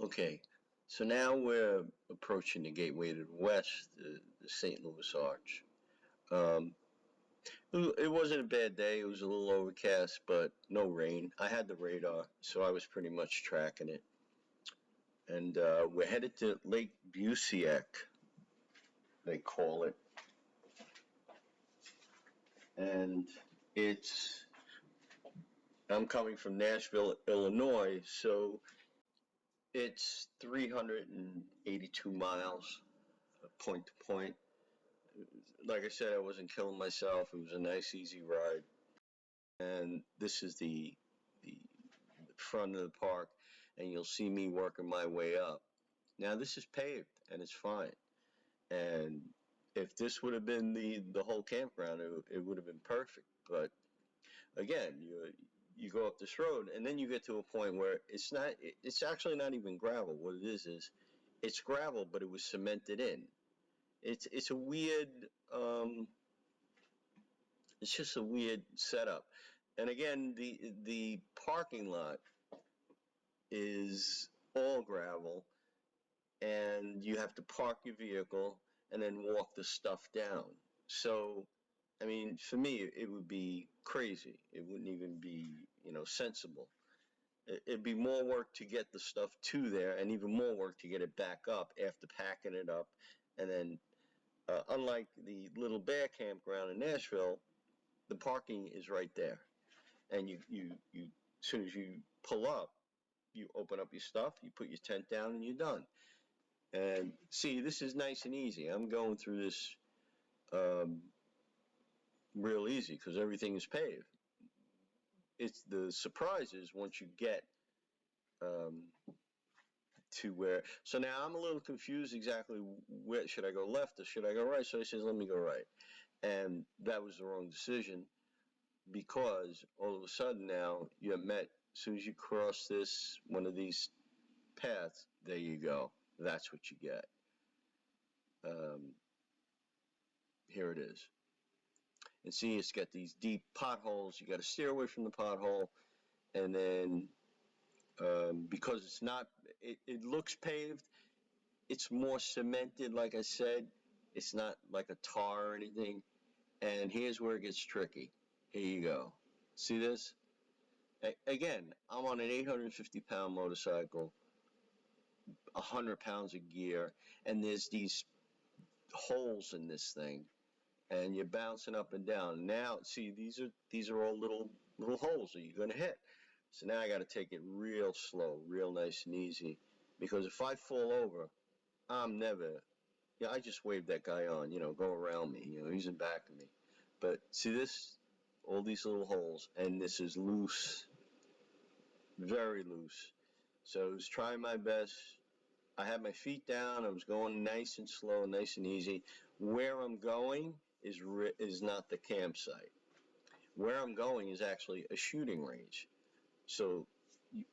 Okay, so now we're approaching the gateway to the west, the St. Louis Arch. Um, it wasn't a bad day. It was a little overcast, but no rain. I had the radar, so I was pretty much tracking it. And we're headed to Lake Busiek, they call it. And it's, I'm coming from Nashville, Illinois, so it's 382 miles, point to point. Like I said, I wasn't killing myself. It was a nice, easy ride. And this is the front of the park, and you'll see me working my way up. Now this is paved, and it's fine. And if this would have been the whole campground, it would have been perfect. But again, you go up this road, and then you get to a point where it's actually not even gravel. What it is it's gravel, but it was cemented in. It's a weird. It's just a weird setup. And again, the parking lot is all gravel, and you have to park your vehicle and then walk the stuff down. So, I mean, for me, it would be crazy. It wouldn't even be, sensible. It'd be more work to get the stuff to there, and even more work to get it back up after packing it up. And then, unlike the Little Bear campground in Nashville, the parking is right there. And as soon as you pull up, you open up your stuff, you put your tent down, and you're done. And see, this is nice and easy. I'm going through this um, real easy because everything is paved. It's the surprises once you get um, to where. So now I'm a little confused exactly where should I go left or should I go right? So I says, let me go right, and that was the wrong decision because all of a sudden now you're met. As soon as you cross this one of these paths, there you go. That's what you get. Um, Here it is. And see, it's got these deep potholes. You got to steer away from the pothole, and then because it looks paved. It's more cemented, like I said. It's not like a tar or anything. And here's where it gets tricky. Here you go. See this? Again, I'm on an 850-pound motorcycle, 100 pounds of gear, and there's these holes in this thing, and you're bouncing up and down. Now, see, these are all little holes that you're going to hit. So now I got to take it real slow, real nice and easy, because if I fall over, I'm never. Yeah, I just waved that guy on, go around me. He's in back of me. But see this, all these little holes, and this is loose, very loose. So I was trying my best. I had my feet down. I was going nice and slow, nice and easy. Where I'm going is not the campsite. Where I'm going is actually a shooting range. So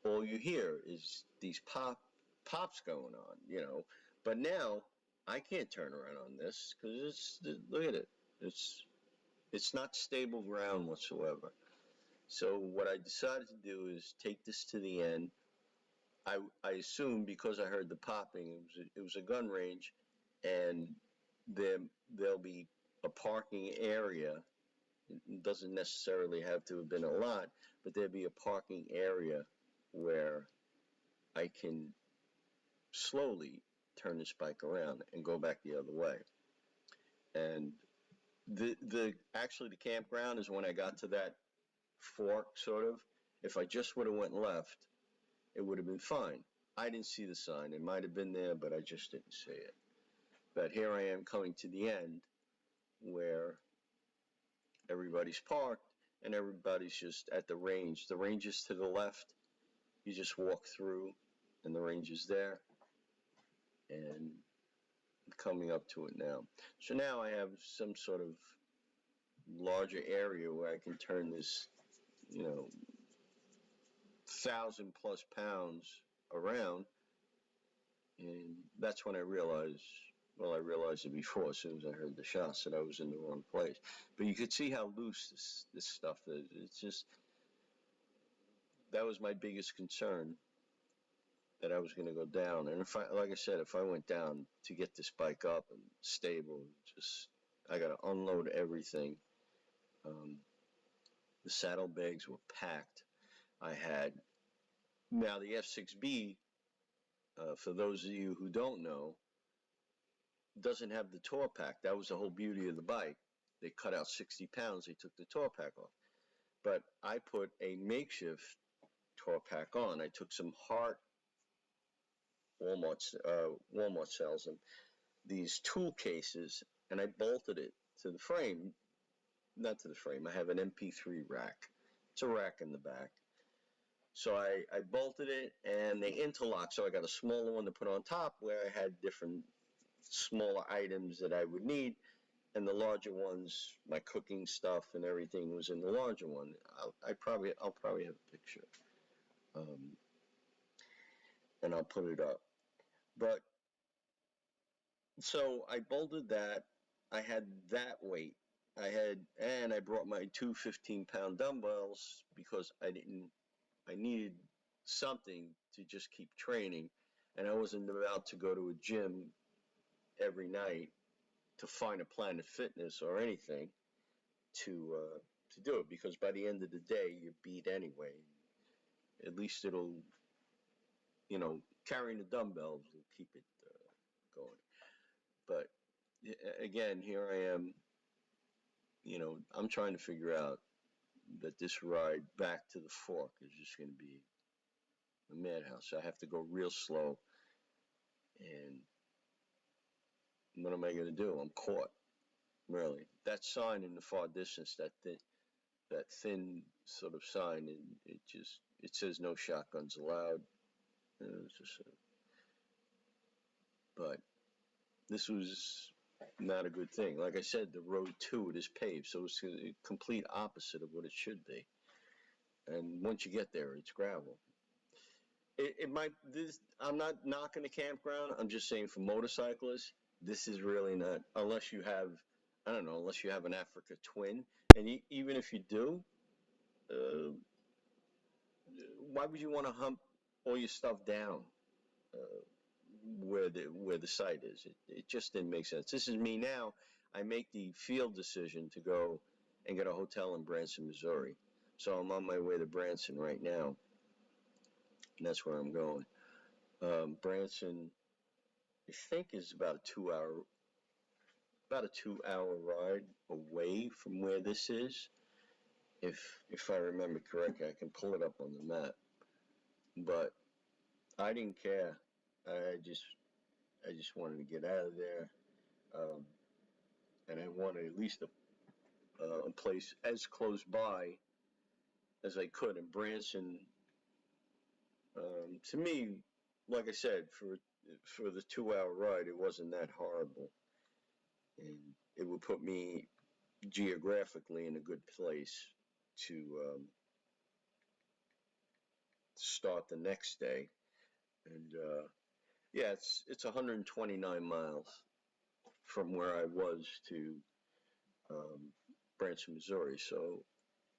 all you hear is these pops going on. But now I can't turn around on this because look at it. It's not stable ground whatsoever. So what I decided to do is take this to the end. I assumed because I heard the popping, it was a gun range, and there'll be a parking area. It doesn't necessarily have to have been a lot, but there'll be a parking area where I can slowly turn this bike around and go back the other way. And actually the campground is when I got to that fork, sort of. If I just would have went left, it would have been fine. I didn't see the sign. It might have been there, but I just didn't see it. But here I am coming to the end where everybody's parked and everybody's just at the range. The range is to the left. You just walk through and the range is there. And coming up to it now. So now I have some sort of larger area where I can turn this, 1,000+ pounds around, and that's when I realized. Well, I realized it before, as soon as I heard the shots, that I was in the wrong place. But you could see how loose this stuff is. It's just that was my biggest concern. that I was going to go down. And if I, like I said, if I went down to get this bike up and stable, just I got to unload everything. Um, the saddlebags were packed. I had now the F6B. For those of you who don't know, doesn't have the tour pack. That was the whole beauty of the bike. They cut out 60 pounds. They took the tour pack off. But I put a makeshift tour pack on. I took some Hart Walmart sells them, these tool cases, and I bolted it to the frame. Not to the frame. I have an MP3 rack. It's a rack in the back. So I bolted it, and they interlock. So I got a smaller one to put on top where I had different smaller items that I would need, and the larger ones, my cooking stuff and everything was in the larger one. I'll probably have a picture, um, and I'll put it up. But so I bolted that. I had that weight. And I brought my two 15-pound dumbbells because I needed something to just keep training, and I wasn't about to go to a gym every night to find a Planet Fitness or anything to do it, because by the end of the day you're beat anyway. At least it'll, carrying the dumbbells will keep it going. But again, here I am. I'm trying to figure out that this ride back to the Fork is just going to be a madhouse. I have to go real slow, and what am I going to do? I'm caught, really. That sign in the far distance, that thin sort of sign, and it says no shotguns allowed. It's just, but this was not a good thing. Like I said, the road to it is paved, so it's the complete opposite of what it should be. And once you get there, it's gravel. It might. I'm not knocking the campground. I'm just saying for motorcyclists, this is really not. Unless you have, I don't know, unless you have an Africa Twin, and even if you do, uh, why would you want to hump all your stuff down uh, where the site is? It just didn't make sense. This is me now. I make the field decision to go and get a hotel in Branson, Missouri. So I'm on my way to Branson right now, and that's where I'm going. Branson, I think, is about a 2 hour ride away from where this is. If I remember correctly, I can pull it up on the map. But I didn't care. I just wanted to get out of there, um, and I wanted at least a place as close by as I could. And Branson, to me, like I said, for the 2 hour ride, it wasn't that horrible, and it would put me geographically in a good place to start the next day. And yeah, it's 129 miles from where I was to Branson, Missouri. So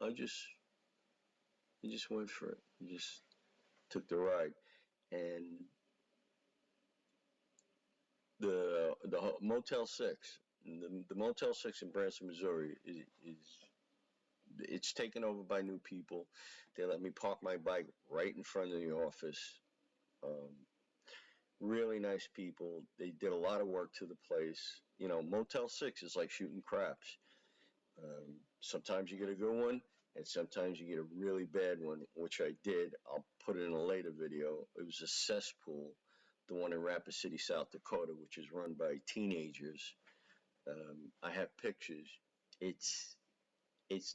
I just went for it. I just took the ride, and the Motel 6, the Motel 6 in Branson, Missouri is it's taken over by new people. They let me park my bike right in front of the office. Um, really nice people. They did a lot of work to the place. Motel 6 is like shooting craps. Sometimes you get a good one, and sometimes you get a really bad one, which I did. I'll put it in a later video. It was a cesspool, the one in Rapid City, South Dakota, which is run by teenagers. I have pictures. It's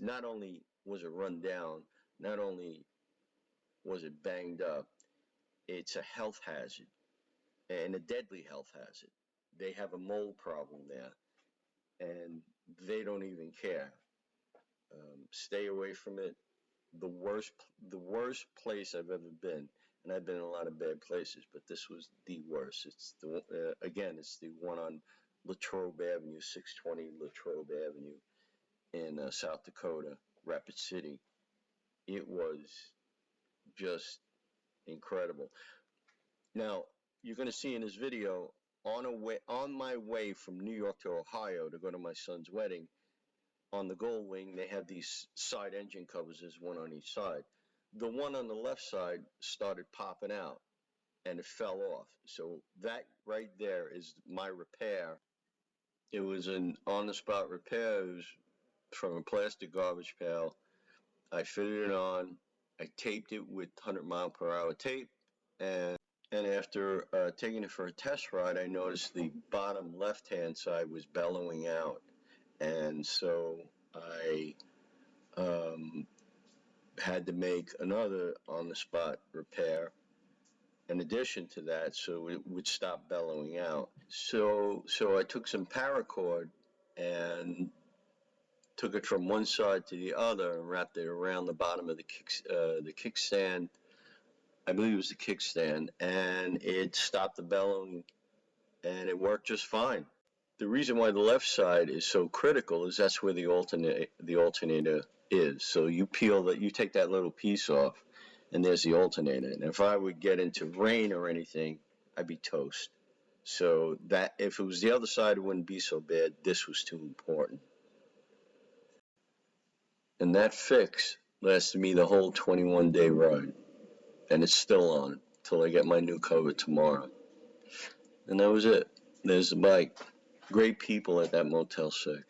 not only was it run down, not only was it banged up, it's a health hazard, and a deadly health hazard. They have a mold problem there, and they don't even care. Stay away from it. The worst, the worst place I've ever been, and I've been in a lot of bad places, but this was the worst. It's the one on Latrobe Avenue, 620 Latrobe Avenue in South Dakota, Rapid City. It was just incredible. Now, you're going to see in this video, on my way from New York to Ohio to go to my son's wedding, on the Gold Wing, they had these side engine covers. There's one on each side. The one on the left side started popping out and it fell off. So that right there is my repair. It was an on-the-spot repair. It was from a plastic garbage pail. I fitted it on. I taped it with 100-mile-per-hour tape, and after taking it for a test ride, I noticed the bottom left-hand side was bellowing out, and so I had to make another on-the-spot repair in addition to that, so it would stop bellowing out. So I took some paracord and took it from one side to the other and wrapped it around the bottom of the kickstand. I believe it was the kickstand, and it stopped the bellowing, and it worked just fine. The reason why the left side is so critical is that's where the alternator is. So you take that little piece off, and there's the alternator. And if I would get into rain or anything, I'd be toast. So that if it was the other side, it wouldn't be so bad. This was too important. And that fix lasted me the whole 21-day ride. And it's still on till I get my new cover tomorrow. And that was it. There's the bike. Great people at that Motel 6.